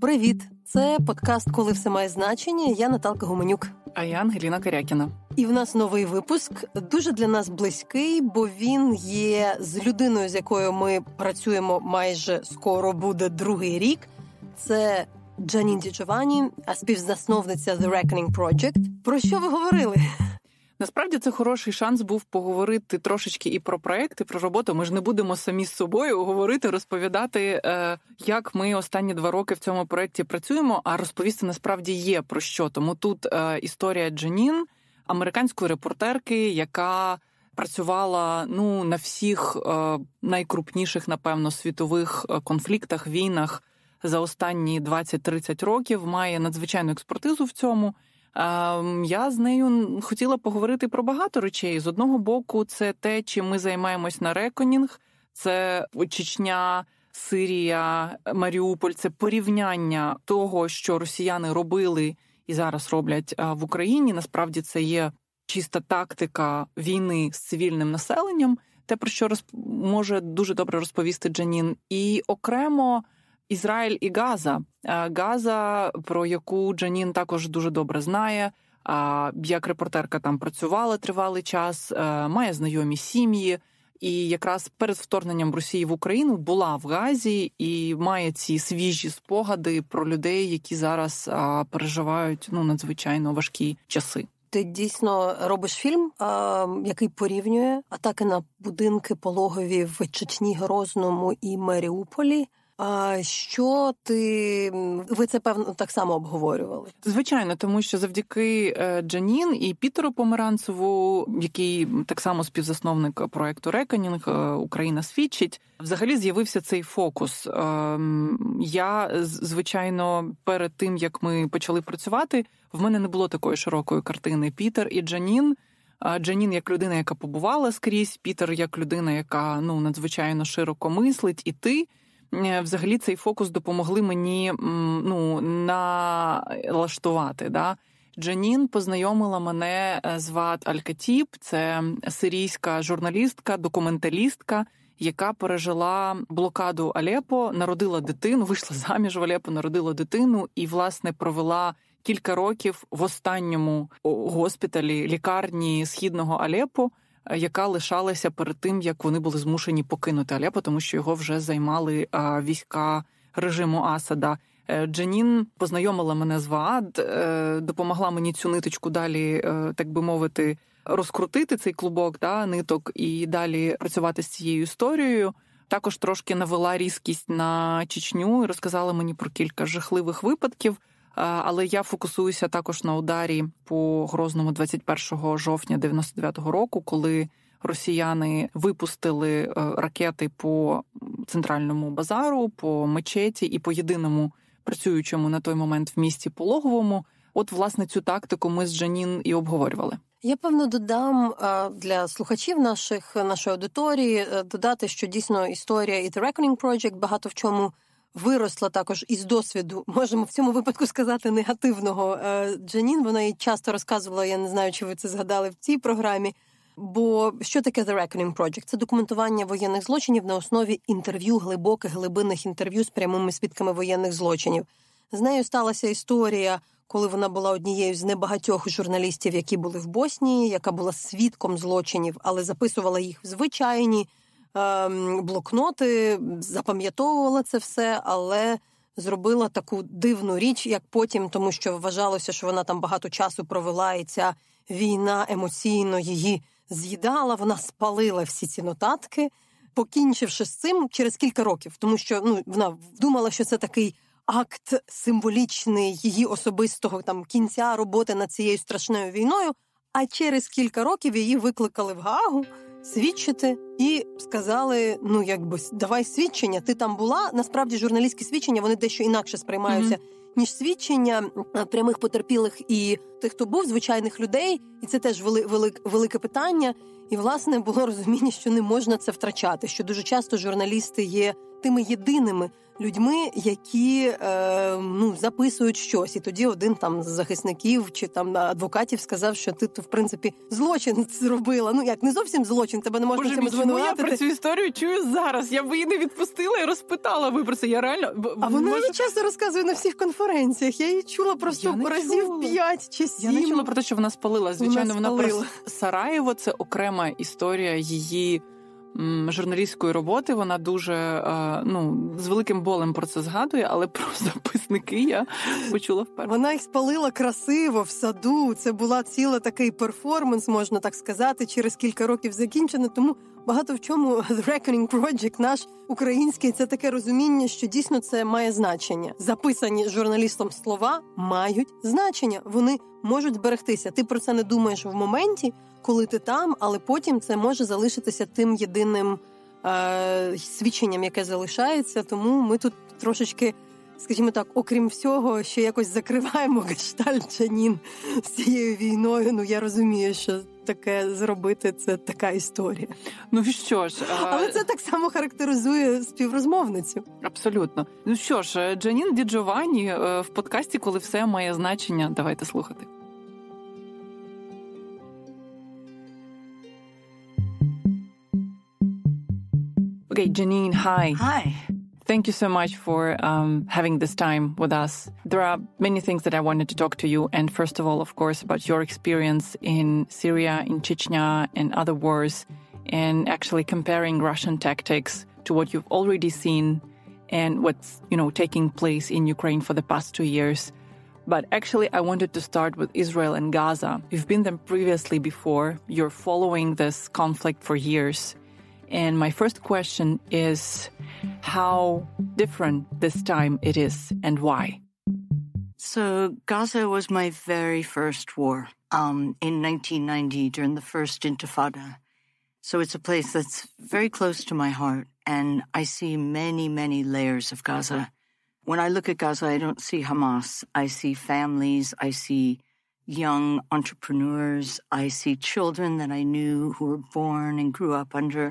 Привіт! Це подкаст «Коли все має значення». Я Наталка Гуменюк. А я Ангеліна Карякіна. І в нас новий випуск. Дуже для нас близький, бо він є з людиною, з якою ми працюємо майже скоро буде другий рік. Це Janine di Giovanni, співзасновниця The Reckoning Project. Про що ви говорили? Насправді це хороший шанс був поговорити трошечки і про проєкт, і про роботу. Ми ж не будемо самі з собою говорити, розповідати, як ми останні 2 роки в цьому проєкті працюємо, а розповісти насправді є про що. Тому тут історія Джанін, американської репортерки, яка працювала на всіх найкрупніших, напевно, світових конфліктах, війнах за останні 20-30 років, має надзвичайну експертизу в цьому. Я з нею хотіла поговорити про багато речей. З одного боку, це те, чим ми займаємось на Reckoning. Це Чечня, Сирія, Маріуполь. Це порівняння того, що росіяни робили і зараз роблять в Україні. Насправді це є чиста тактика війни з цивільним населенням. Те, про що може дуже добре розповісти Джанін. І окремо Ізраїль і Газа. Газа, про яку Джанін також дуже добре знає, як репортерка там працювала тривалий час, має знайомі сім'ї, і якраз перед вторгненням Росії в Україну була в Газі і має ці свіжі спогади про людей, які зараз переживають надзвичайно важкі часи. Ти дійсно робиш фільм, який порівнює атаки на будинки пологові в Чечні, Грозному і Маріуполі. Що ви це, певно, так само обговорювали? Звичайно, тому що завдяки Джанін і Пітеру Померантцеву, який так само співзасновник проєкту Reckoning, Україна свідчить, взагалі з'явився цей фокус. Я, звичайно, перед тим, як ми почали працювати, в мене не було такої широкої картини. Пітер і Джанін. Джанін як людина, яка побувала скрізь, Пітер як людина, яка надзвичайно широко мислить, і ти. Взагалі цей фокус допомогли мені налаштувати. Да? Джанін познайомила мене з Вад Аль-Катіб, це сирійська журналістка, документалістка, яка пережила блокаду Алепо, народила дитину, вийшла заміж в Алепо, народила дитину і, власне, провела кілька років в останньому госпіталі, лікарні східного Алепо, яка лишалася перед тим, як вони були змушені покинути Алепо, тому що його вже займали війська режиму Асада. Джанін познайомила мене з Ваад, допомогла мені цю ниточку далі, так би мовити, розкрутити цей клубок, ниток і далі працювати з цією історією. Також трошки навела різкість на Чечню і розказала мені про кілька жахливих випадків. Але я фокусуюся також на ударі по Грозному 21 жовтня 99-го року, коли росіяни випустили ракети по центральному базару, по мечеті і по єдиному працюючому на той момент в місті Пологовому. От, власне, цю тактику ми з Джанін і обговорювали. Я, певно, додам для слухачів нашої аудиторії, додати, що дійсно історія і The Reckoning Project багато в чому виросла також із досвіду, можемо в цьому випадку сказати, негативного Джанін. Вона їй часто розказувала, я не знаю, чи ви це згадали в цій програмі, бо що таке The Reckoning Project? Це документування воєнних злочинів на основі інтерв'ю, глибоких, глибинних інтерв'ю з прямими свідками воєнних злочинів. З нею сталася історія, коли вона була однією з небагатьох журналістів, які були в Боснії, яка була свідком злочинів, але записувала їх в звичайні блокноти, запам'ятовувала це все, але зробила таку дивну річ, як потім, тому що вважалося, що вона там багато часу провела, і ця війна емоційно її з'їдала, вона спалила всі ці нотатки, покінчивши з цим через кілька років, тому що вона думала, що це такий акт символічний її особистого кінця роботи над цією страшною війною, а через кілька років її викликали в Гаагу свідчити і сказали, давай свідчення, ти там була. Насправді журналістські свідчення, вони дещо інакше сприймаються, ніж свідчення прямих потерпілих і тих, хто був, звичайних людей. І це теж велике питання. І, власне, було розуміння, що не можна це втрачати, що дуже часто журналісти є тими єдиними людьми, які записують щось. І тоді один там з захисників чи там адвокатів сказав, що ти, в принципі, злочин зробила. Ну, як, не зовсім злочин, тебе не можна цим звинуватити. Чому я про цю історію чую зараз? Я б її не відпустила і розпитала ви про це. Я реально... А вона її часто розказує на всіх конференціях. Я її чула просто разів 5 чи 7. Я не чула про те, що вона спалила. Звичайно, вона про Сараєво – це окрема історія її журналістської роботи. Вона дуже, з великим болем про це згадує, але про записники я почула вперше. Вона їх спалила красиво в саду. Це була ціла такий перформанс, можна так сказати, через кілька років закінчено. Тому багато в чому The Reckoning Project наш український – це таке розуміння, що дійсно це має значення. Записані журналістом слова мають значення. Вони можуть зберегтися. Ти про це не думаєш в моменті, коли ти там, але потім це може залишитися тим єдиним свідченням, яке залишається. Тому ми тут трошечки, скажімо так, окрім всього, ще якось закриваємо гештальт Джанін з цією війною. Ну, я розумію, що таке зробити – це така історія. Ну що ж... Але це так само характеризує співрозмовницю. Абсолютно. Ну що ж, Janine di Giovanni в подкасті «Коли все має значення». Давайте слухати. Okay, Janine, hi. Hi. Thank you so much for having this time with us. There are many things that I wanted to talk to you. And first of all, of course, about your experience in Syria, in Chechnya, and other wars, and actually comparing Russian tactics to what you've already seen and what's, taking place in Ukraine for the past 2 years. But actually, I wanted to start with Israel and Gaza. You've been there previously before. You're following this conflict for years. And my first question is how different this time it is and why? So Gaza was my very first war in 1990 during the first Intifada. So it's a place that's very close to my heart. And I see many, many layers of Gaza. When I look at Gaza, I don't see Hamas. I see families. I see young entrepreneurs. I see children that I knew who were born and grew up under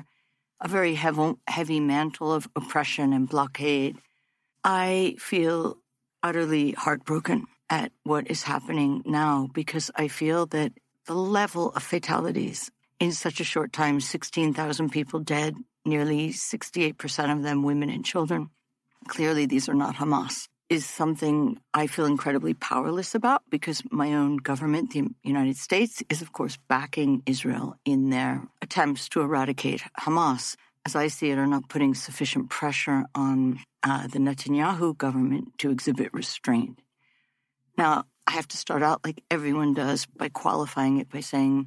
a very heavy mantle of oppression and blockade. I feel utterly heartbroken at what is happening now because I feel that the level of fatalities in such a short time, 16,000 people dead, nearly 68% of them women and children. Clearly, these are not Hamas. Is something I feel incredibly powerless about because my own government, the United States, is of course backing Israel in their attempts to eradicate Hamas. As I see it, are not putting sufficient pressure on the Netanyahu government to exhibit restraint. Now, I have to start out like everyone does by qualifying it by saying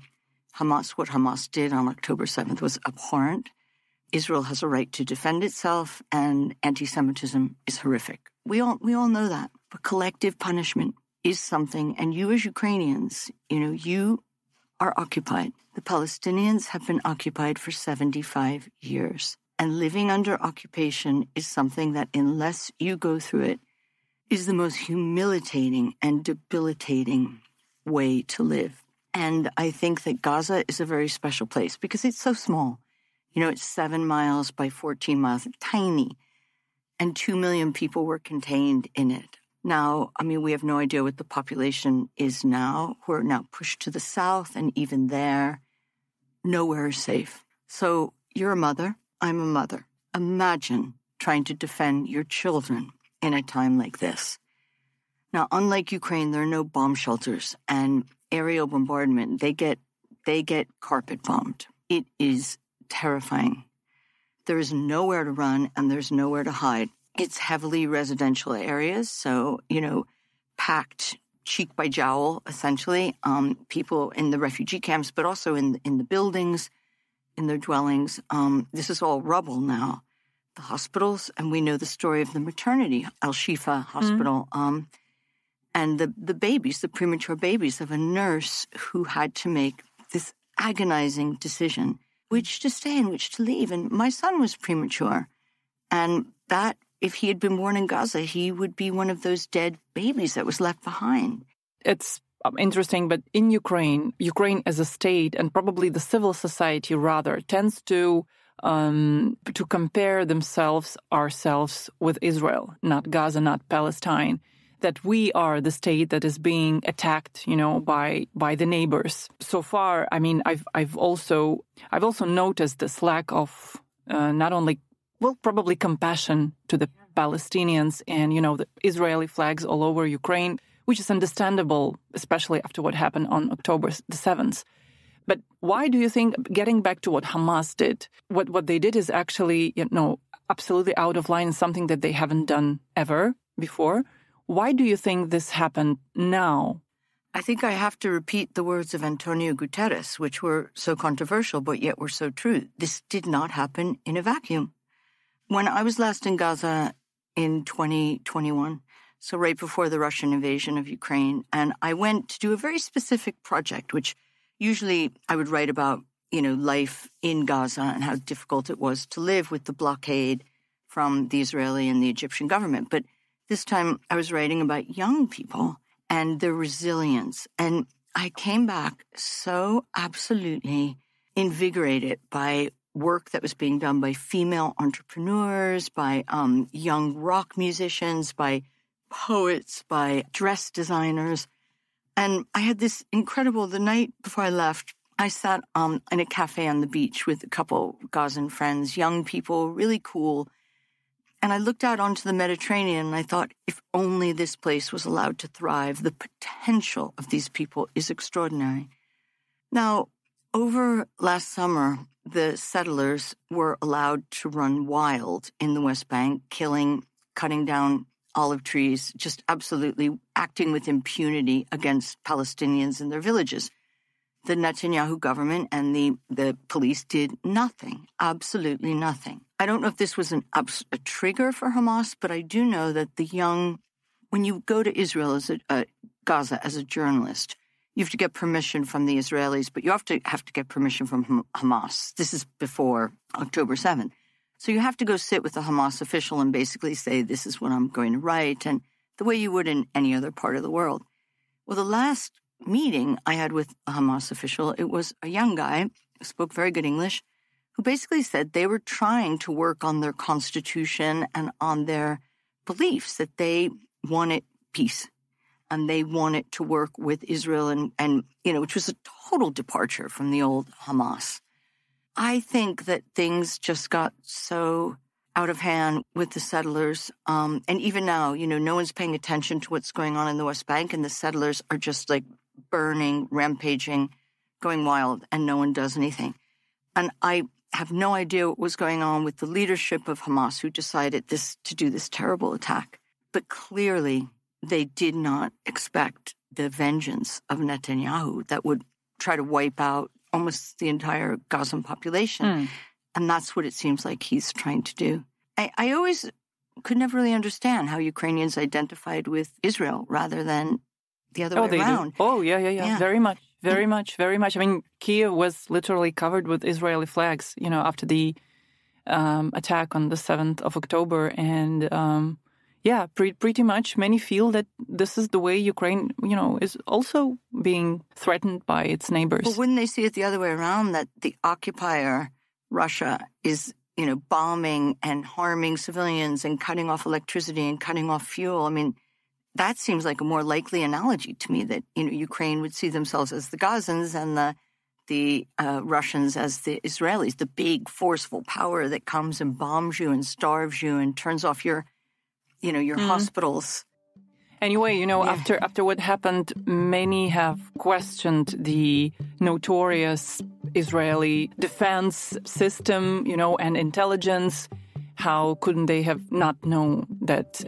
what Hamas did on October 7th was abhorrent. Israel has a right to defend itself and anti-Semitism is horrific. We all know that. But collective punishment is something, and you as Ukrainians, you are occupied. The Palestinians have been occupied for 75 years. And living under occupation is something that, unless you go through it, is the most humiliating and debilitating way to live. And I think that Gaza is a very special place because it's so small. It's 7 miles by 14 miles, tiny. And 2 million people were contained in it. Now, we have no idea what the population is now. We're now pushed to the south, and even there, nowhere is safe. So you're a mother, I'm a mother. Imagine trying to defend your children in a time like this. Now, unlike Ukraine, there are no bomb shelters, and aerial bombardment, they get carpet bombed. It is terrifying. There is nowhere to run and there's nowhere to hide. It's heavily residential areas, so, packed cheek by jowl, essentially. People in the refugee camps, but also in the buildings, in their dwellings. This is all rubble now. The hospitals, and we know the story of the maternity, Al-Shifa Hospital, and the babies, the premature babies of a nurse who had to make this agonizing decision. Which to stay and which to leave. And my son was premature. And that, if he had been born in Gaza, he would be one of those dead babies that was left behind. It's interesting, but in Ukraine as a state, and probably the civil society rather, tends to to compare ourselves with Israel, not Gaza, not Palestine, that we are the state that is being attacked, by the neighbors. So far, I mean, I've also noticed this lack of not only, probably compassion to the Palestinians and, the Israeli flags all over Ukraine, which is understandable, especially after what happened on October the 7th. But why do you think, getting back to what Hamas did, what they did is actually, absolutely out of line, something that they haven't done ever before? Why do you think this happened now? I think I have to repeat the words of Antonio Guterres, which were so controversial, but yet were so true. This did not happen in a vacuum. When I was last in Gaza in 2021, so right before the Russian invasion of Ukraine, and I went to do a very specific project, which usually I would write about, life in Gaza and how difficult it was to live with the blockade from the Israeli and the Egyptian government. But this time I was writing about young people and their resilience. And I came back so absolutely invigorated by work that was being done by female entrepreneurs, by young rock musicians, by poets, by dress designers. And I had this incredible, the night before I left, I sat in a cafe on the beach with a couple Gazan friends, young people, really cool. And I looked out onto the Mediterranean and I thought, if only this place was allowed to thrive, the potential of these people is extraordinary. Now, over last summer, the settlers were allowed to run wild in the West Bank, killing, cutting down olive trees, just absolutely acting with impunity against Palestinians in their villages. The Netanyahu government and the police did nothing, absolutely nothing. I don't know if this was a trigger for Hamas, but I do know that when you go to Israel Gaza as a journalist, you have to get permission from the Israelis, but you have to get permission from Hamas. This is before October 7th. So you have to go sit with a Hamas official and basically say, this is what I'm going to write, and the way you would in any other part of the world. Well, the last meeting I had with a Hamas official, it was a young guy who spoke very good English, who basically said they were trying to work on their constitution and on their beliefs, that they wanted peace and they wanted to work with Israel and which was a total departure from the old Hamas. I think that things just got so out of hand with the settlers. And even now, no one's paying attention to what's going on in the West Bank, and the settlers are just like burning, rampaging, going wild, and no one does anything. And I have no idea what was going on with the leadership of Hamas who decided to do this terrible attack. But clearly, they did not expect the vengeance of Netanyahu that would try to wipe out almost the entire Gazan population. And that's what it seems like he's trying to do. I always could never really understand how Ukrainians identified with Israel rather than the other way around. Do. Oh, yeah. Very much. I mean, Kiev was literally covered with Israeli flags, after the attack on the 7th of October. And pretty much many feel that this is the way Ukraine, is also being threatened by its neighbors. Well, wouldn't they see it the other way around, that the occupier, Russia, is, bombing and harming civilians and cutting off electricity and cutting off fuel? I mean, that seems like a more likely analogy to me, that, Ukraine would see themselves as the Gazans and the Russians as the Israelis, the big forceful power that comes and bombs you and starves you and turns off your hospitals. Anyway, after what happened, many have questioned the notorious Israeli defense system, and intelligence. How couldn't they have not known that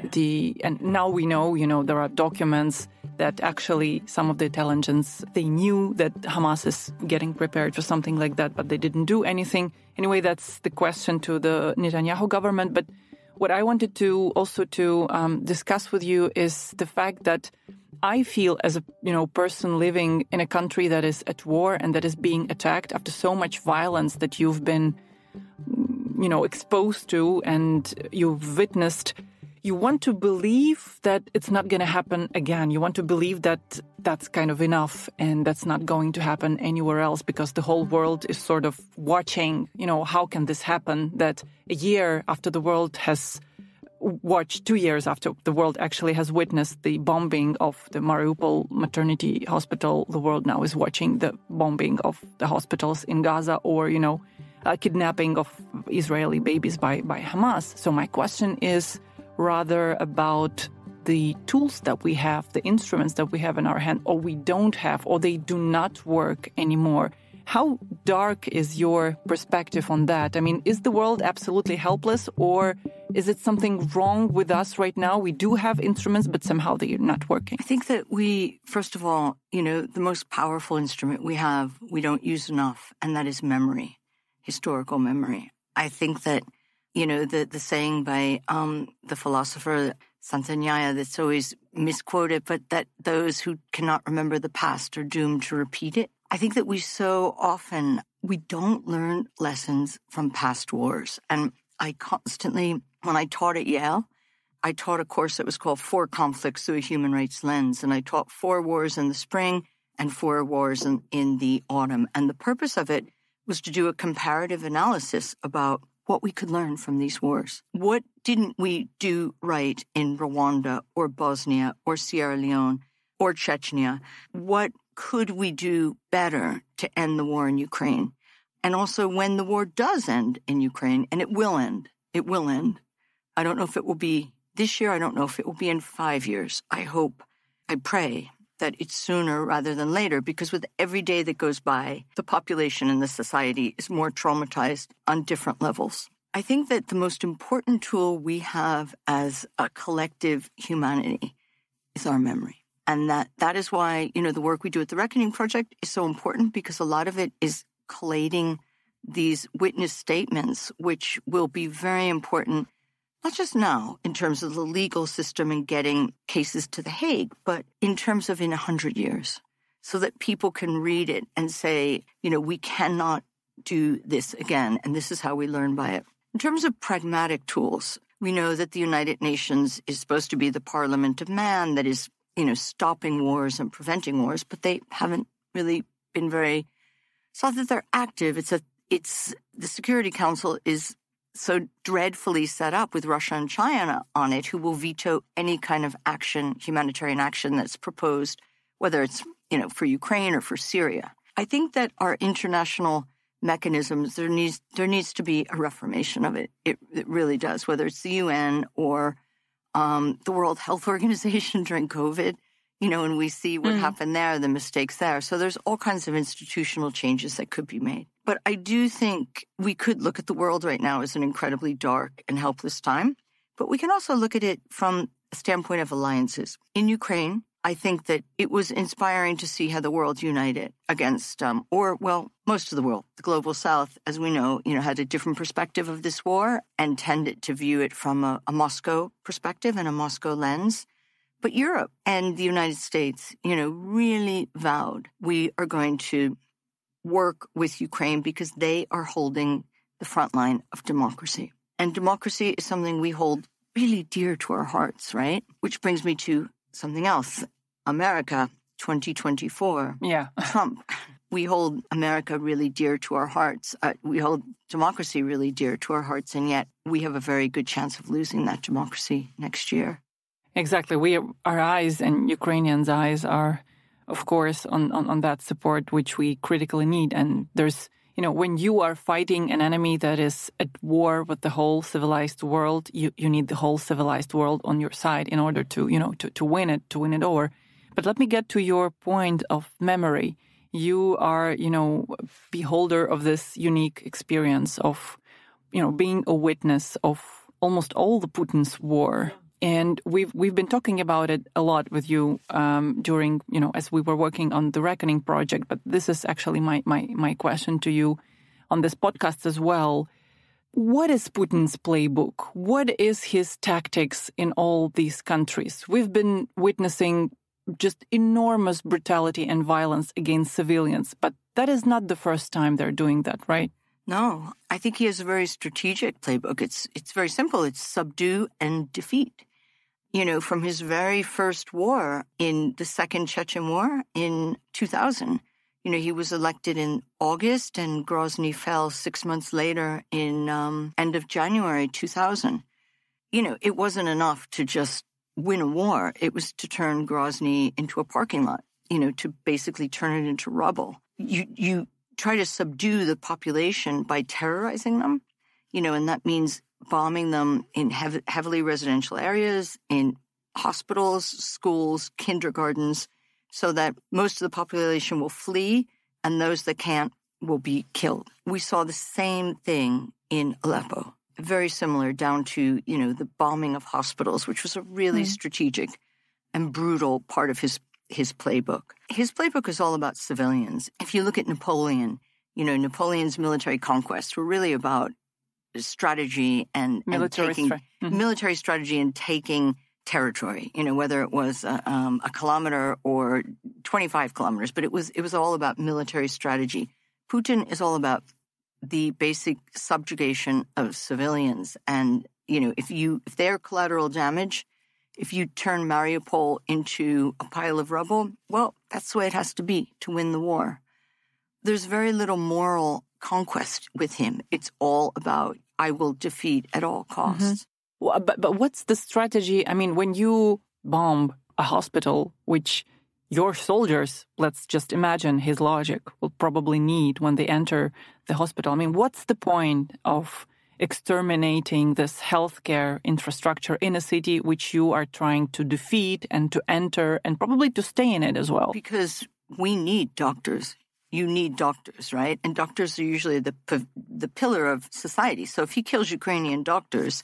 and now we know, there are documents that actually some of the intelligence, they knew that Hamas is getting prepared for something like that, but they didn't do anything. Anyway, that's the question to the Netanyahu government. But what I wanted to also discuss with you is the fact that I feel as a person living in a country that is at war and that is being attacked after so much violence that you've been exposed to and you've witnessed, you want to believe that it's not going to happen again. You want to believe that that's kind of enough and that's not going to happen anywhere else because the whole world is sort of watching, how can this happen that a year after the world has watched, 2 years after the world actually has witnessed the bombing of the Mariupol maternity hospital, the world now is watching the bombing of the hospitals in Gaza or, kidnapping of Israeli babies by Hamas. So my question is rather about the tools that we have, the instruments that we have in our hand, or we don't have, or they do not work anymore. How dark is your perspective on that? I mean, is the world absolutely helpless, or is it something wrong with us right now? We do have instruments, but somehow they're not working. I think that we, first of all, the most powerful instrument we have, we don't use enough, and that is memory, historical memory. I think that, the saying by the philosopher Santanyaya that's always misquoted, but that those who cannot remember the past are doomed to repeat it. I think that we don't learn lessons from past wars. And I constantly, when I taught at Yale, I taught a course that was called 4 Conflicts Through a Human Rights Lens. And I taught 4 wars in the spring and 4 wars in the autumn. And the purpose of it was to do a comparative analysis about what we could learn from these wars. What didn't we do right in Rwanda or Bosnia or Sierra Leone or Chechnya? What could we do better to end the war in Ukraine? And also when the war does end in Ukraine, and it will end. I don't know if it will be this year. I don't know if it will be in 5 years. I pray that it's sooner rather than later, because with every day that goes by, the population and the society is more traumatized on different levels. I think that the most important tool we have as a collective humanity is our memory. And that is why, the work we do at the Reckoning Project is so important, because a lot of it is collating these witness statements, which will be very important, not just now in terms of the legal system and getting cases to The Hague, but in terms of in 100 years, so that people can read it and say, we cannot do this again. And this is how we learn by it. In terms of pragmatic tools, we know that the United Nations is supposed to be the parliament of man that is stopping wars and preventing wars, but they haven't really been it's not that they're active. The Security Council is so dreadfully set up with Russia and China on it, who will veto any kind of action, humanitarian action that's proposed, whether it's, for Ukraine or for Syria. I think that our international mechanisms, there needs to be a reformation of it. It really does, whether it's the UN or the World Health Organization during COVID, and we see what happened there, the mistakes there. So there's all kinds of institutional changes that could be made. But I do think we could look at the world right now as an incredibly dark and helpless time. But we can also look at it from a standpoint of alliances. In Ukraine, I think that it was inspiring to see how the world united against, most of the world. The global South, as we know, had a different perspective of this war and tended to view it from a Moscow perspective and a Moscow lens. But Europe and the United States, really vowed we are going to work with Ukraine because they are holding the front line of democracy. And democracy is something we hold really dear to our hearts, right? Which brings me to something else. America, 2024. Yeah. Trump. We hold America really dear to our hearts. We hold democracy really dear to our hearts, and yet we have a very good chance of losing that democracy next year. Exactly. Our eyes and Ukrainians' eyes are, of course, on that support, which we critically need. And there's, when you are fighting an enemy that is at war with the whole civilized world, you need the whole civilized world on your side in order to win it over. But let me get to your point of memory. You are, beholder of this unique experience of, being a witness of almost all the Putin's war. And we've been talking about it a lot with you during, as we were working on the Reckoning Project. But this is actually my question to you on this podcast as well. What is Putin's playbook? What is his tactics in all these countries? We've been witnessing just enormous brutality and violence against civilians, but that is not the first time they're doing that, right? No, I think he has a very strategic playbook. It's very simple. It's subdue and defeat. from his very first war in the Second Chechen War in 2000. He was elected in August, and Grozny fell 6 months later in end of January 2000. It wasn't enough to just win a war. It was to turn Grozny into a parking lot, to basically turn it into rubble. You try to subdue the population by terrorizing them, and that means bombing them in heavily residential areas, in hospitals, schools, kindergartens, so that most of the population will flee and those that can't will be killed. We saw the same thing in Aleppo, very similar, down to, the bombing of hospitals, which was a really strategic and brutal part of his playbook. His playbook is all about civilians. If you look at Napoleon, Napoleon's military conquests were really about strategy and military strategy and taking territory, whether it was a kilometer or 25 kilometers, but it was all about military strategy. Putin is all about the basic subjugation of civilians. And, if they're collateral damage, if you turn Mariupol into a pile of rubble, well, that's the way it has to be to win the war. There's very little moral conquest with him. It's all about, I will defeat at all costs. But what's the strategy? I mean, when you bomb a hospital, which your soldiers, let's just imagine his logic, will probably need when they enter the hospital. I mean, what's the point of exterminating this healthcare infrastructure in a city which you are trying to defeat and to enter and probably to stay in it as well? Because we need doctors. You need doctors, right? And doctors are usually the pillar of society. So if he kills Ukrainian doctors,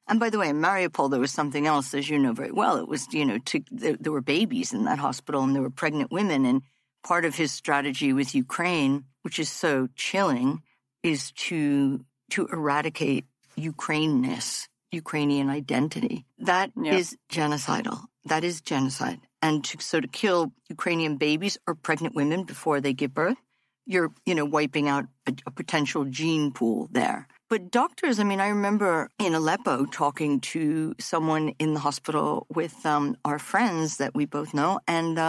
and by the way, in Mariupol, there was something else, as you know very well. It was, there were babies in that hospital and there were pregnant women. And part of his strategy with Ukraine, which is so chilling, is to eradicate Ukraineness, Ukrainian identity. That is genocidal. That is genocide. And to kill Ukrainian babies or pregnant women before they give birth, you're, wiping out a potential gene pool there. But doctors, I remember in Aleppo talking to someone in the hospital with our friends that we both know. And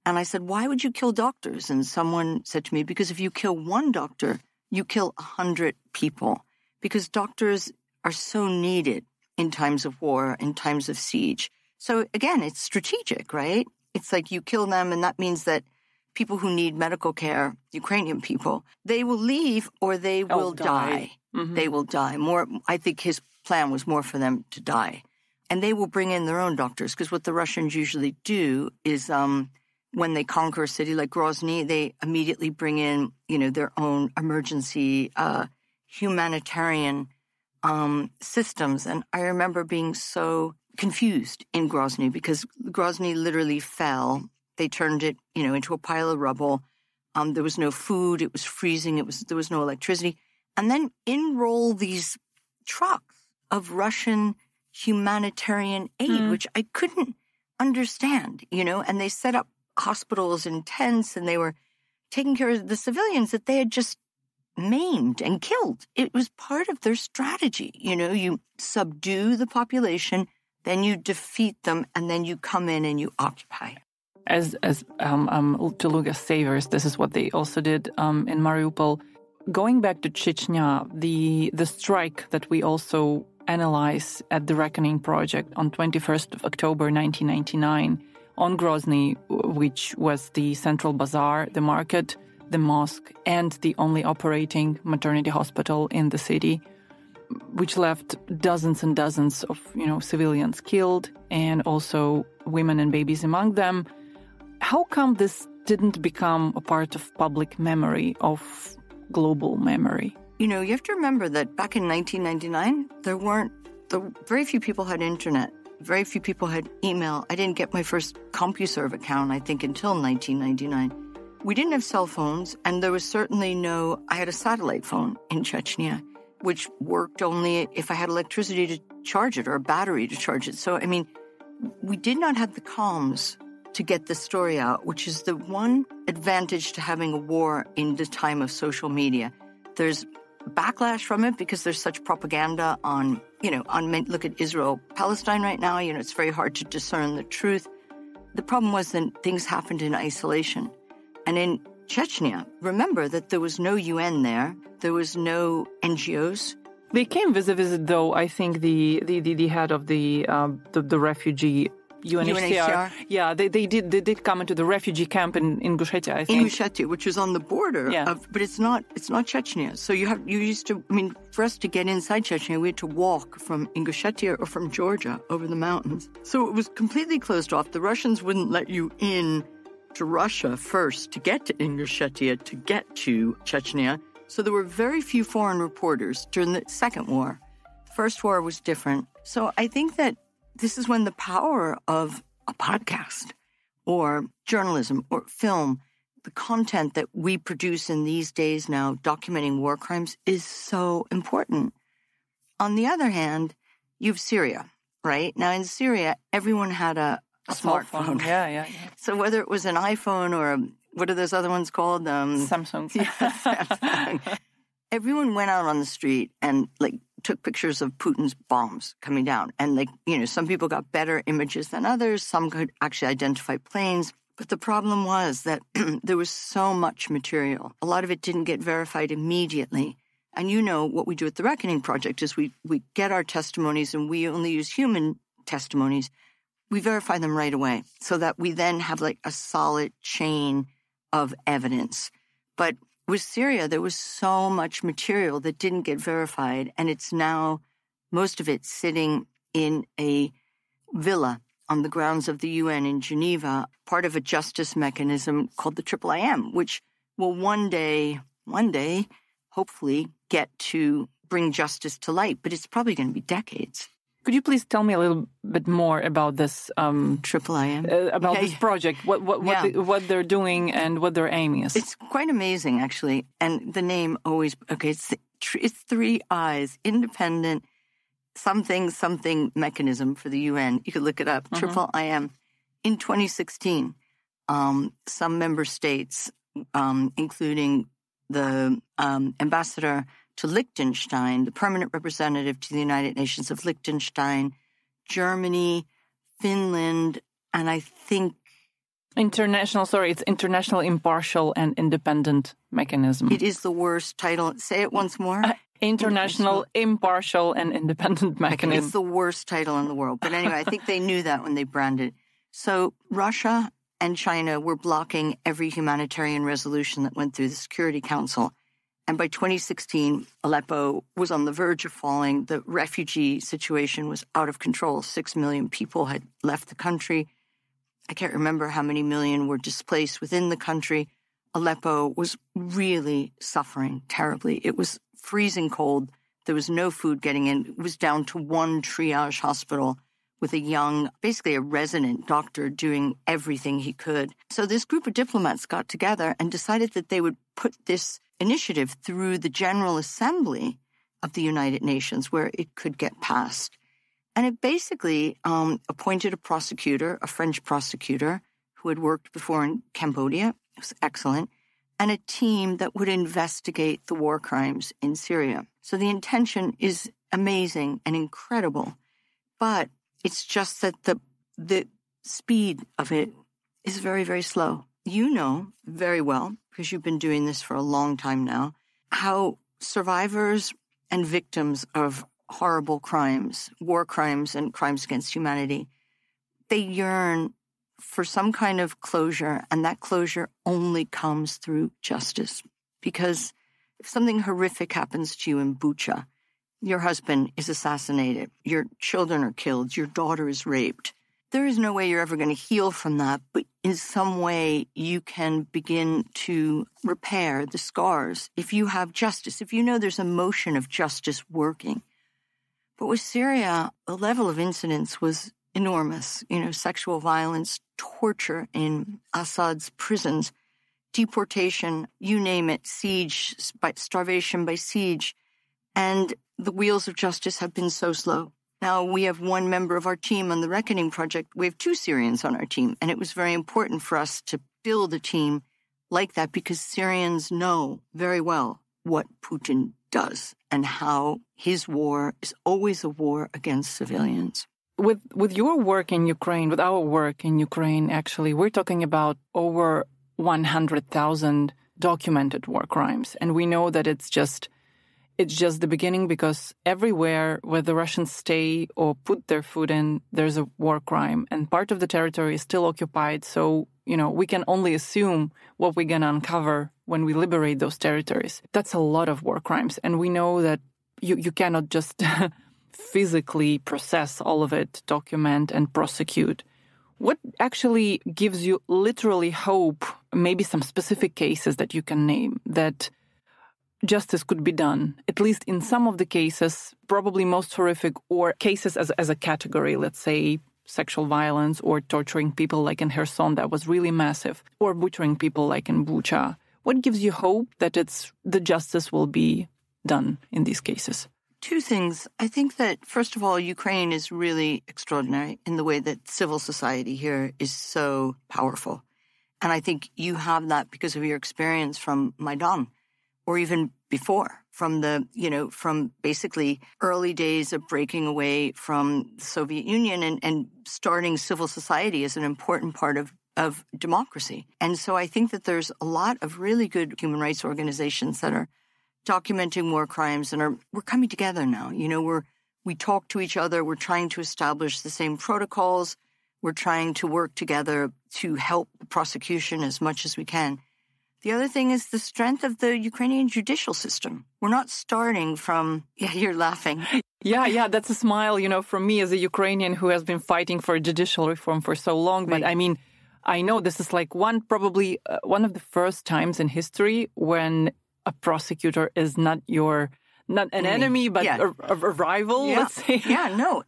I said, why would you kill doctors? And someone said to me, because if you kill one doctor, you kill 100 people. Because doctors are so needed in times of war, in times of siege. So again, it's strategic, right? It's like you kill them, and that means that people who need medical care, Ukrainian people, they will leave or they will die. They will die. I think his plan was more for them to die. And they will bring in their own doctors, because what the Russians usually do is when they conquer a city like Grozny, they immediately bring in, their own emergency humanitarian systems. And I remember being so confused in Grozny, because Grozny literally fell. They turned it, into a pile of rubble. There was no food. It was freezing. There was no electricity. And then enroll these trucks of Russian humanitarian aid, which I couldn't understand, and they set up hospitals and tents, and they were taking care of the civilians that they had just maimed and killed. It was part of their strategy. You subdue the population, then you defeat them, and then you come in and you occupy. As Tuluga savers, this is what they also did in Mariupol. Going back to Chechnya, the strike that we also analyze at the Reckoning Project on 21st of October 1999 on Grozny, which was the central bazaar, the market, the mosque, and the only operating maternity hospital in the city, which left dozens and dozens of, civilians killed, and also women and babies among them. How come this didn't become a part of public memory, of global memory? You have to remember that back in 1999, very few people had internet. Very few people had email. I didn't get my first CompuServe account, I think, until 1999. We didn't have cell phones, and there was certainly I had a satellite phone in Chechnya, which worked only if I had electricity to charge it or a battery to charge it. So, we did not have the comms to get the story out, which is the one advantage to having a war in the time of social media. There's backlash from it because there's such propaganda on look at Israel, Palestine right now. It's very hard to discern the truth. The problem was that things happened in isolation. And in Chechnya, remember that there was no UN there. There was no NGOs. They came with a visit, though, I think the head of the refugee UNHCR. Yeah, they did come into the refugee camp in Ingushetia, I think. Ingushetia, which is on the border but it's not Chechnya. So for us to get inside Chechnya, we had to walk from Ingushetia or from Georgia over the mountains. So it was completely closed off. The Russians wouldn't let you in to Russia first to get to Ingushetia, to get to Chechnya. So there were very few foreign reporters during the Second War. The First War was different. So I think that this is when the power of a podcast or journalism or film, the content that we produce in these days now documenting war crimes is so important. On the other hand, you have Syria, right? Now in Syria, everyone had a smartphone. Yeah. So whether it was an iPhone or what are those other ones called? Samsung. Samsung. Everyone went out on the street and took pictures of Putin's bombs coming down. And some people got better images than others. Some could actually identify planes. But the problem was that there was so much material. A lot of it didn't get verified immediately. And what we do at the Reckoning Project is we get our testimonies, and we only use human testimonies. We verify them right away so that we then have a solid chain of evidence. But with Syria, there was so much material that didn't get verified, and it's now, most of it, sitting in a villa on the grounds of the UN in Geneva, part of a justice mechanism called the IIIM, which will one day, hopefully, get to bring justice to light, but it's probably going to be decades. Could you please tell me a little bit more about this IIIM? About this project, what they're doing and what their aim is? It's quite amazing, actually. And the name always, it's three I's, independent something mechanism for the UN. You could look it up, IIIM. In 2016, some member states, including the ambassador to Liechtenstein, the permanent representative to the United Nations of Liechtenstein, Germany, Finland, and I think... It's International Impartial and Independent Mechanism. It is the worst title. Say it once more. International Impartial and Independent Mechanism. It's the worst title in the world. But anyway, I think they knew that when they branded it. So Russia and China were blocking every humanitarian resolution that went through the Security Council. And by 2016, Aleppo was on the verge of falling. The refugee situation was out of control. 6 million people had left the country. I can't remember how many million were displaced within the country. Aleppo was really suffering terribly. It was freezing cold. There was no food getting in. It was down to one triage hospital with a young, basically a resident doctor doing everything he could. So this group of diplomats got together and decided that they would put this initiative through the General Assembly of the United Nations where it could get passed. And it basically appointed a prosecutor, a French prosecutor, who had worked before in Cambodia. It was excellent. And a team that would investigate the war crimes in Syria. So the intention is amazing and incredible. But it's just that the speed of it is very, very slow. You know very well, because you've been doing this for a long time now, how survivors and victims of horrible crimes, war crimes and crimes against humanity, they yearn for some kind of closure, and that closure only comes through justice. Because if something horrific happens to you in Bucha, your husband is assassinated, your children are killed, your daughter is raped, there is no way you're ever going to heal from that, but in some way you can begin to repair the scars if you have justice, if you know there's a motion of justice working. But with Syria, the level of incidents was enormous. Sexual violence, torture in Assad's prisons, deportation, you name it, siege, starvation by siege. And the wheels of justice have been so slow. Now, we have one member of our team on the Reckoning Project. We have 2 Syrians on our team, and it was very important for us to build a team like that because Syrians know very well what Putin does and how his war is always a war against civilians. With your work in Ukraine, with our work in Ukraine, actually, we're talking about over 100,000 documented war crimes. And we know that it's just the beginning, because everywhere where the Russians stay or put their foot in, there's a war crime. And part of the territory is still occupied. So, we can only assume what we're going to uncover when we liberate those territories. That's a lot of war crimes. And we know that you cannot just physically process all of it, document and prosecute. What actually gives you literally hope, maybe some specific cases that you can name, that justice could be done, at least in some of the cases, probably most horrific, or cases as a category, let's say sexual violence or torturing people like in Kherson, that was really massive, or butchering people like in Bucha. What gives you hope that the justice will be done in these cases? Two things. I think that, first of all, Ukraine is really extraordinary in the way that civil society here is so powerful. And I think you have that because of your experience from Maidan, or even before, from basically early days of breaking away from the Soviet Union and starting civil society as an important part of democracy. And so I think that there's a lot of really good human rights organizations that are documenting war crimes and we're coming together now. We talk to each other. We're trying to establish the same protocols. We're trying to work together to help the prosecution as much as we can. The other thing is the strength of the Ukrainian judicial system. We're not starting from, you're laughing. Yeah, that's a smile, from me as a Ukrainian who has been fighting for judicial reform for so long. But Right. I know this is like probably one of the first times in history when a prosecutor is not an enemy, but a rival, let's say. Yeah, no.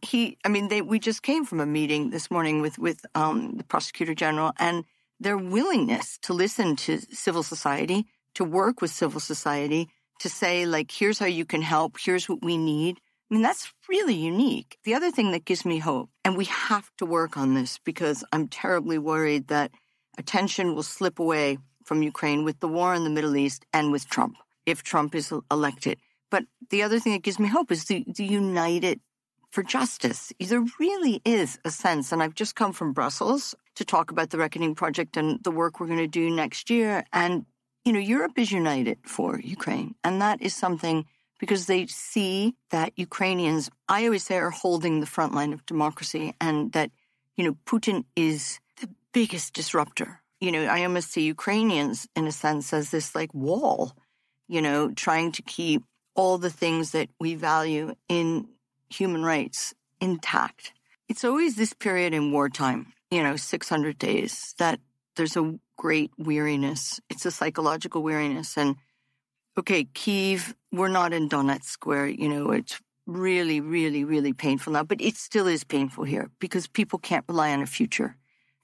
We just came from a meeting this morning with the prosecutor general, and their willingness to listen to civil society, to work with civil society, to say, here's how you can help, here's what we need. That's really unique. The other thing that gives me hope, and we have to work on this because I'm terribly worried that attention will slip away from Ukraine with the war in the Middle East and with Trump, if Trump is elected. But the other thing that gives me hope is the United for Justice. There really is a sense, and I've just come from Brussels to talk about the Reckoning Project and the work we're going to do next year. And, Europe is united for Ukraine. And that is something because they see that Ukrainians, I always say, are holding the front line of democracy, and that, Putin is the biggest disruptor. I almost see Ukrainians, in a sense, as this wall, trying to keep all the things that we value in human rights intact. It's always this period in wartime, 600 days, that there's a great weariness. It's a psychological weariness. And, okay, Kyiv, we're not in Donetsk where, it's really, really, really painful now, but it still is painful here because people can't rely on a future.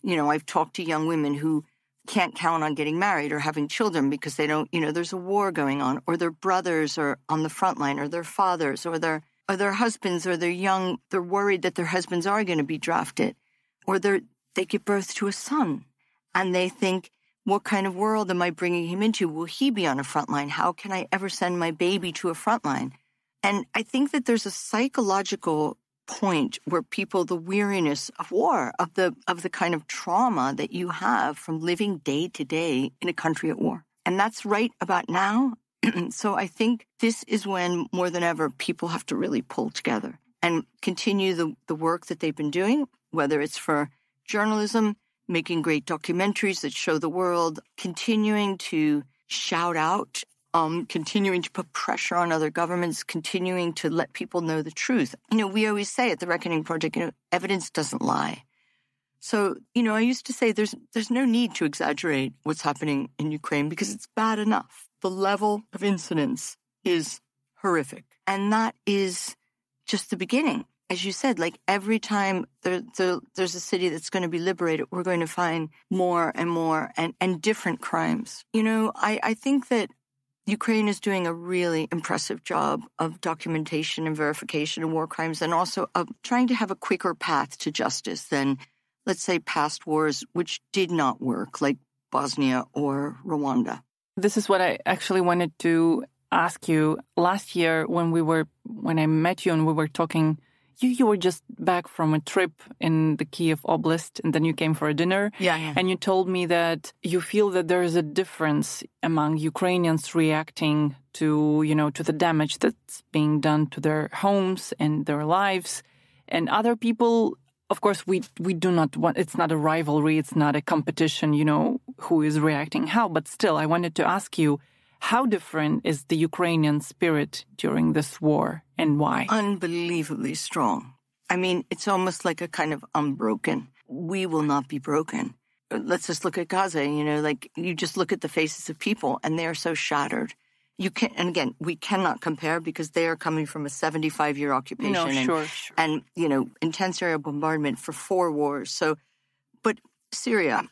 I've talked to young women who can't count on getting married or having children because they don't, there's a war going on, or their brothers are on the front line, or their fathers, or their husbands, or they're worried that their husbands are going to be drafted, or they give birth to a son and they think, what kind of world am I bringing him into? Will he be on a front line? How can I ever send my baby to a front line? And I think that there's a psychological point where people, the weariness of war, of the kind of trauma that you have from living day to day in a country at war. And that's right about now. So I think this is when, more than ever, people have to really pull together and continue the work that they've been doing, whether it's for journalism, making great documentaries that show the world, continuing to shout out, continuing to put pressure on other governments, continuing to let people know the truth. We always say at the Reckoning Project, evidence doesn't lie. So, I used to say there's no need to exaggerate what's happening in Ukraine because it's bad enough. The level of incidence is horrific. And that is just the beginning. As you said, every time there's a city that's going to be liberated, we're going to find more and more and different crimes. I think that Ukraine is doing a really impressive job of documentation and verification of war crimes, and also of trying to have a quicker path to justice than, let's say, past wars which did not work, like Bosnia or Rwanda. This is what I actually wanted to ask you, last year when I met you and we were talking, you were just back from a trip in the Kiev Oblast, and then you came for a dinner. Yeah. And you told me that you feel that there is a difference among Ukrainians reacting to, to the damage that's being done to their homes and their lives. And other people, of course, we do not want, it's not a rivalry, it's not a competition, who is reacting how. But still, I wanted to ask you, how different is the Ukrainian spirit during this war and why? Unbelievably strong. I mean, it's almost like a kind of unbroken. We will not be broken. Let's just look at Gaza, you just look at the faces of people and they are so shattered. And again, we cannot compare because they are coming from a 75-year occupation sure. and intense aerial bombardment for 4 wars. But Syria,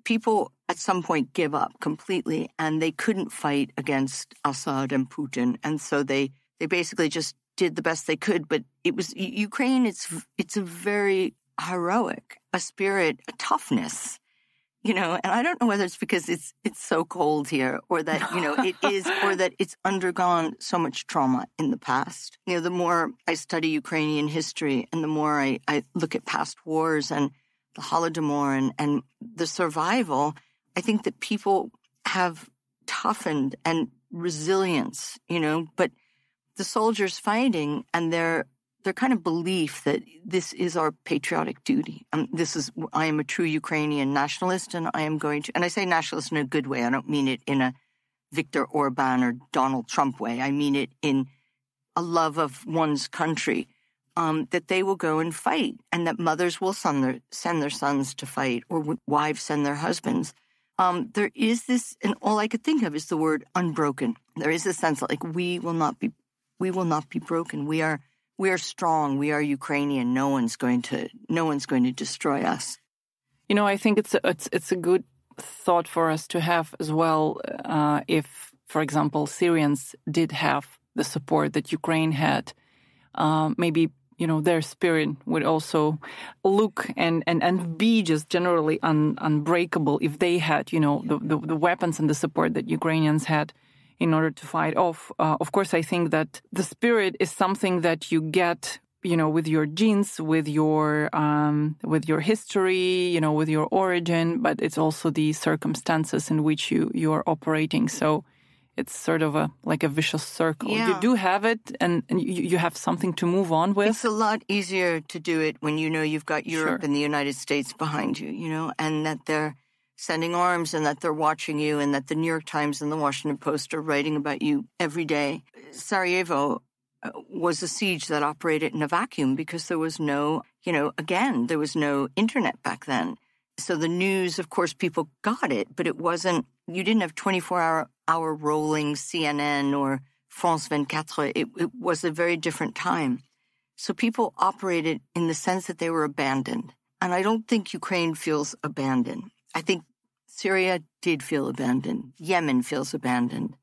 people at some point give up completely and they couldn't fight against Assad and Putin. And so they basically just did the best they could. But it was Ukraine, it's a very heroic, a spirit, a toughness. And I don't know whether it's because it's so cold here or that, it is, or that it's undergone so much trauma in the past. The more I study Ukrainian history and the more I look at past wars and the Holodomor and the survival, I think that people have toughened and resilience, but the soldiers fighting and their kind of belief that this is our patriotic duty. I am a true Ukrainian nationalist and I am going to, and I say nationalist in a good way. I don't mean it in a Viktor Orban or Donald Trump way. I mean it in a love of one's country, that they will go and fight and that mothers will send their sons to fight or wives send their husbands. There is this, and all I could think of is the word unbroken. There is a sense that we will not be broken. We are strong. We are Ukrainian. No one's going to destroy us. I think it's a good thought for us to have as well. If, for example, Syrians did have the support that Ukraine had, maybe their spirit would also look and be just generally unbreakable if they had the weapons and the support that Ukrainians had in order to fight off. Of course, I think that the spirit is something that you get, with your genes, with your history, with your origin, but it's also the circumstances in which you are operating. So it's sort of like a vicious circle. Yeah. You do have it, and you have something to move on with. It's a lot easier to do it when you've got Europe and the United States behind you, and that they're sending arms and that they're watching you and that the New York Times and the Washington Post are writing about you every day. Sarajevo was a siege that operated in a vacuum because there was no, there was no internet back then. So the news, of course, people got it, but you didn't have 24-hour rolling CNN or France 24. It was a very different time. So people operated in the sense that they were abandoned. And I don't think Ukraine feels abandoned. I think Syria did feel abandoned. Yemen feels abandoned.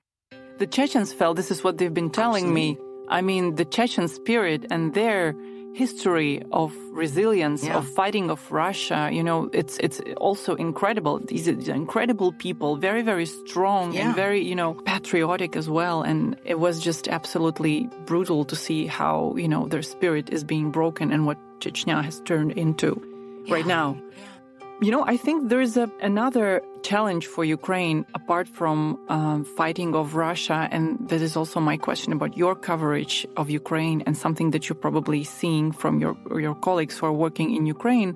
The Chechens felt, this is what they've been telling me. I mean, the Chechen spirit and their history of resilience, of fighting of Russia, it's also incredible. These are incredible people, very, very strong and very, patriotic as well. And it was just absolutely brutal to see how, their spirit is being broken and what Chechnya has turned into right now. I think there is another challenge for Ukraine apart from fighting of Russia, and that is also my question about your coverage of Ukraine and something that you're probably seeing from your colleagues who are working in Ukraine,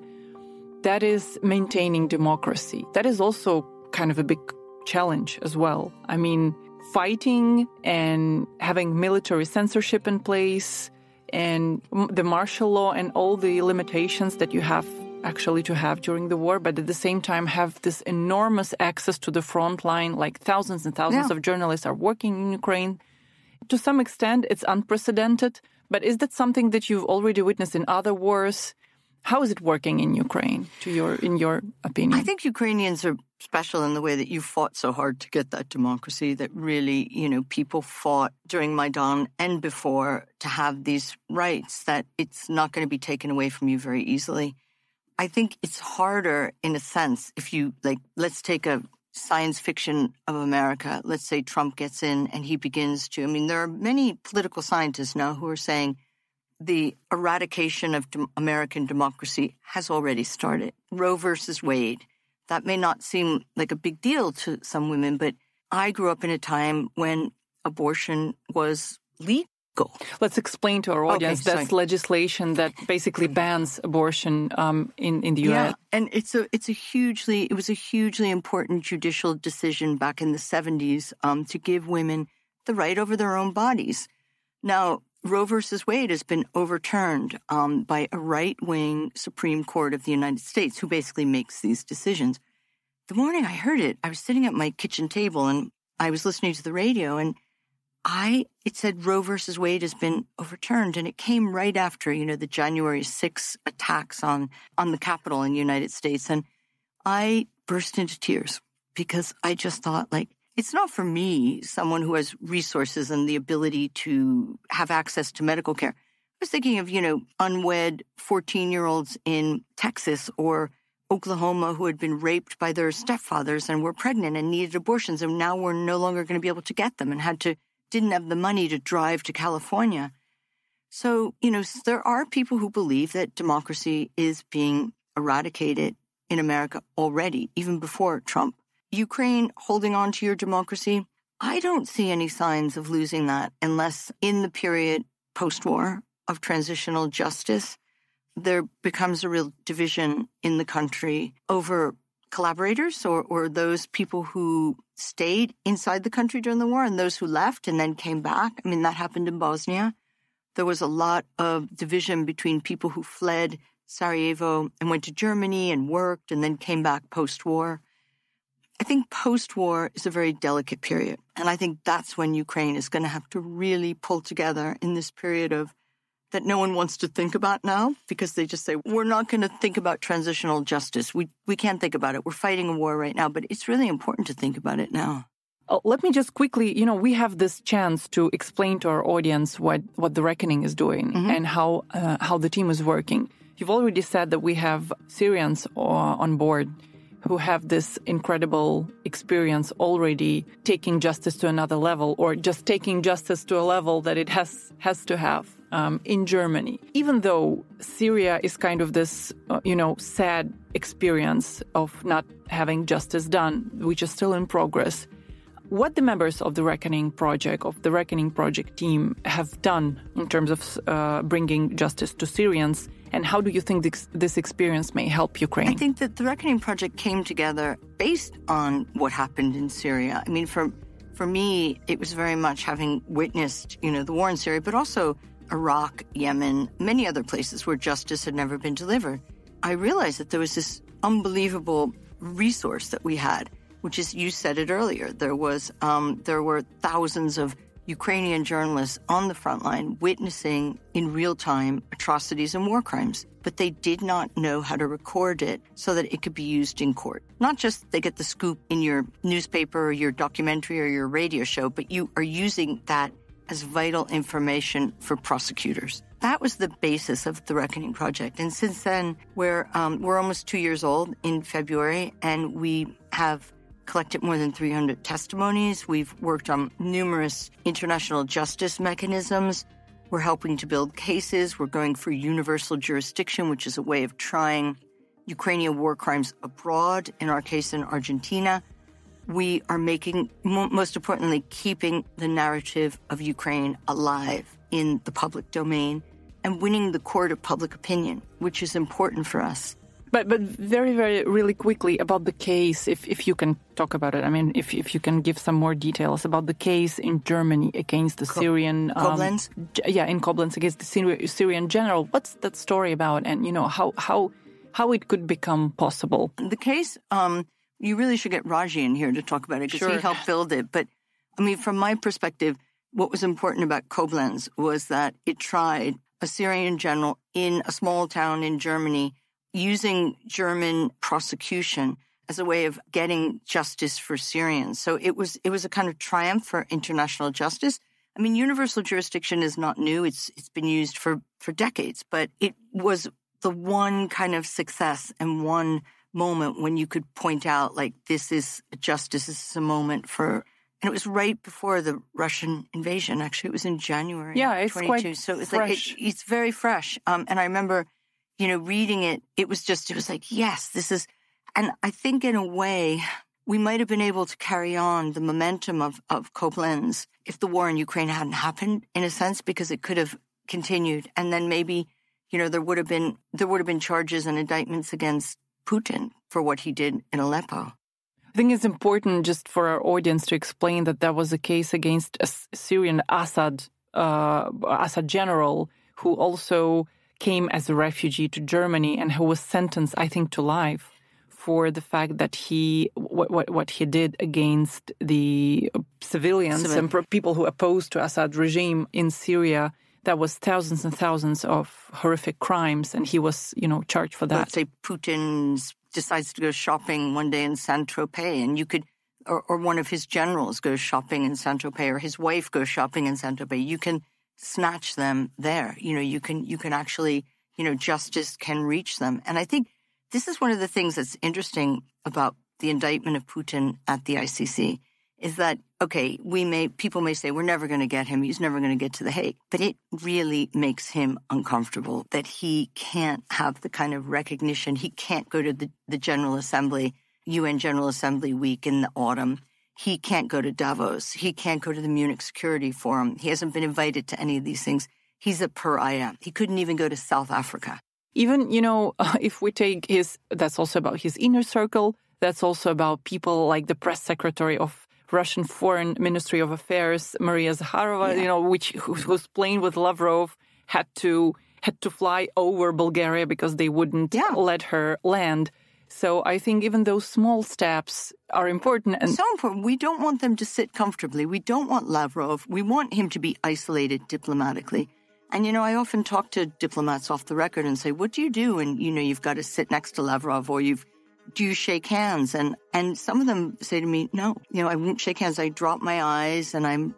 that is maintaining democracy. That is also kind of a big challenge as well. I mean, fighting and having military censorship in place and the martial law and all the limitations that you have actually to have during the war, but at the same time have this enormous access to the front line, like thousands and thousands of journalists are working in Ukraine. To some extent, it's unprecedented, but is that something that you've already witnessed in other wars? How is it working in Ukraine, in your opinion? I think Ukrainians are special in the way that you fought so hard to get that democracy, that really, people fought during Maidan and before to have these rights, that it's not going to be taken away from you very easily. I think it's harder in a sense if you, let's take a science fiction of America. Let's say Trump gets in and he begins to, there are many political scientists now who are saying the eradication of American democracy has already started. Roe versus Wade. That may not seem like a big deal to some women, but I grew up in a time when abortion was legal. Let's explain to our audience that's legislation that basically bans abortion in the U.S. Yeah, and it was a hugely important judicial decision back in the 70s to give women the right over their own bodies. Now, Roe versus Wade has been overturned by a right-wing Supreme Court of the United States who basically makes these decisions. The morning I heard it, I was sitting at my kitchen table and I was listening to the radio and it said Roe versus Wade has been overturned, and it came right after, the January 6 attacks on the Capitol in the United States. And I burst into tears because I just thought, it's not for me, someone who has resources and the ability to have access to medical care. I was thinking of, unwed 14-year-olds in Texas or Oklahoma who had been raped by their stepfathers and were pregnant and needed abortions, and now were no longer going to be able to get them and didn't have the money to drive to California. So, there are people who believe that democracy is being eradicated in America already, even before Trump. Ukraine holding on to your democracy, I don't see any signs of losing that unless in the period post-war of transitional justice, there becomes a real division in the country over collaborators or those people who stayed inside the country during the war and those who left and then came back. That happened in Bosnia. There was a lot of division between people who fled Sarajevo and went to Germany and worked and then came back post-war. I think post-war is a very delicate period. And I think that's when Ukraine is going to have to really pull together in this period that no one wants to think about now because they just say, we're not going to think about transitional justice. We can't think about it. We're fighting a war right now, but it's really important to think about it now. Let me just quickly, we have this chance to explain to our audience what The Reckoning is doing and how the team is working. You've already said that we have Syrians on board who have this incredible experience already taking justice to another level or just taking justice to a level that it has to have. In Germany, even though Syria is kind of this, sad experience of not having justice done, which is still in progress, what the members of the Reckoning Project team have done in terms of bringing justice to Syrians, and how do you think this experience may help Ukraine? I think that the Reckoning Project came together based on what happened in Syria. For me, it was very much having witnessed, the war in Syria, but also Iraq, Yemen, many other places where justice had never been delivered. I realized that there was this unbelievable resource that we had, which is, you said it earlier, there were thousands of Ukrainian journalists on the front line witnessing in real time atrocities and war crimes, but they did not know how to record it so that it could be used in court. Not just they get the scoop in your newspaper or your documentary or your radio show, but you are using that as vital information for prosecutors. That was the basis of the Reckoning Project. And since then, we're almost 2 years old in February, and we have collected more than 300 testimonies. We've worked on numerous international justice mechanisms. We're helping to build cases. We're going for universal jurisdiction, which is a way of trying Ukrainian war crimes abroad, in our case in Argentina. We are most importantly, keeping the narrative of Ukraine alive in the public domain and winning the court of public opinion, which is important for us. But very, very, really quickly about the case, if you can talk about it. If you can give some more details about the case in Germany against the Syrian... Koblenz? In Koblenz against the Syrian general. What's that story about? And, how it could become possible? The case... You really should get Raji in here to talk about it because he helped build it. But, from my perspective, what was important about Koblenz was that it tried a Syrian general in a small town in Germany using German prosecution as a way of getting justice for Syrians. So it was a kind of triumph for international justice. Universal jurisdiction is not new. It's been used for decades, but it was the one kind of success and one moment when you could point out, like, this is justice, this is a moment for... And it was right before the Russian invasion, actually. It was in January 22. Quite so it was fresh. Like, it's very fresh. And I remember, reading it, it was like, yes, this is... And I think in a way, we might have been able to carry on the momentum of Koblenz if the war in Ukraine hadn't happened, in a sense, because it could have continued. And then maybe, there would have been charges and indictments against Putin for what he did in Aleppo. I think it's important just for our audience to explain that was a case against a Syrian Assad general who also came as a refugee to Germany and who was sentenced, I think, to life for the fact that what he did against the civilians and people who opposed to Assad regime in Syria. That was thousands and thousands of horrific crimes, and he was, charged for that. Let's say Putin decides to go shopping one day in Saint-Tropez, and you could, or one of his generals goes shopping in Saint-Tropez, or his wife goes shopping in Saint-Tropez. You can snatch them there. You can actually, justice can reach them. And I think this is one of the things that's interesting about the indictment of Putin at the ICC, is that, okay, people may say, we're never going to get him, he's never going to get to The Hague. But it really makes him uncomfortable that he can't have the kind of recognition. He can't go to the General Assembly, UN General Assembly week in the autumn. He can't go to Davos. He can't go to the Munich Security Forum. He hasn't been invited to any of these things. He's a pariah. He couldn't even go to South Africa. Even, if we take that's also about his inner circle. That's also about people like the press secretary of Russian Foreign Ministry of Affairs, Maria Zakharova, whose plane with Lavrov had to fly over Bulgaria because they wouldn't let her land. So I think even those small steps are important. And so important. We don't want them to sit comfortably. We don't want Lavrov. We want him to be isolated diplomatically. And, I often talk to diplomats off the record and say, what do you do? And, you've got to sit next to Lavrov, or do you shake hands? And some of them say to me, no, I won't shake hands. I drop my eyes and I'm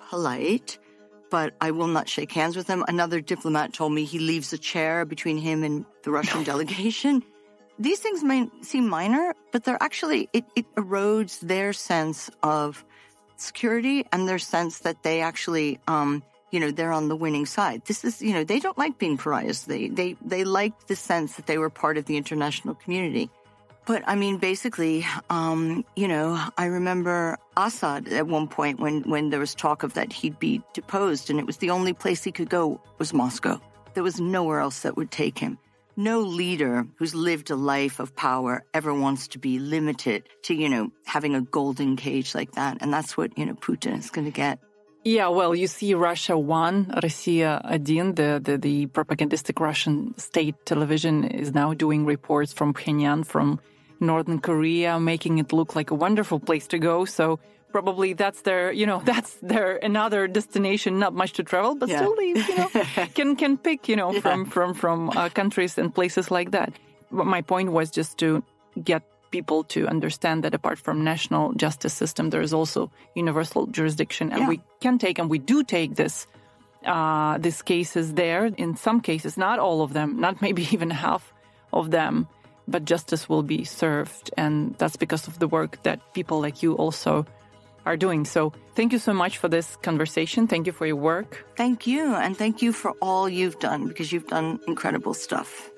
polite, but I will not shake hands with him. Another diplomat told me he leaves a chair between him and the Russian delegation. These things may seem minor, but they're actually, it erodes their sense of security and their sense that they actually, they're on the winning side. This is, they don't like being pariahs. They like the sense that they were part of the international community. But I mean, basically, I remember Assad at one point when there was talk of that he'd be deposed, and it was the only place he could go was Moscow. There was nowhere else that would take him. No leader who's lived a life of power ever wants to be limited to, having a golden cage like that. And that's what, Putin is going to get. Yeah, well, you see Russia 1, Россия 1, the propagandistic Russian state television is now doing reports from Pyongyang, from Northern Korea, making it look like a wonderful place to go. So probably that's their another destination, not much to travel, but still they, can pick, from countries and places like that. But my point was just to get people to understand that apart from national justice system, there is also universal jurisdiction, and we can take, and we do take these cases there. In some cases, not all of them, not maybe even half of them, but justice will be served. And that's because of the work that people like you also are doing. So thank you so much for this conversation. Thank you for your work. Thank you. And thank you for all you've done, because you've done incredible stuff.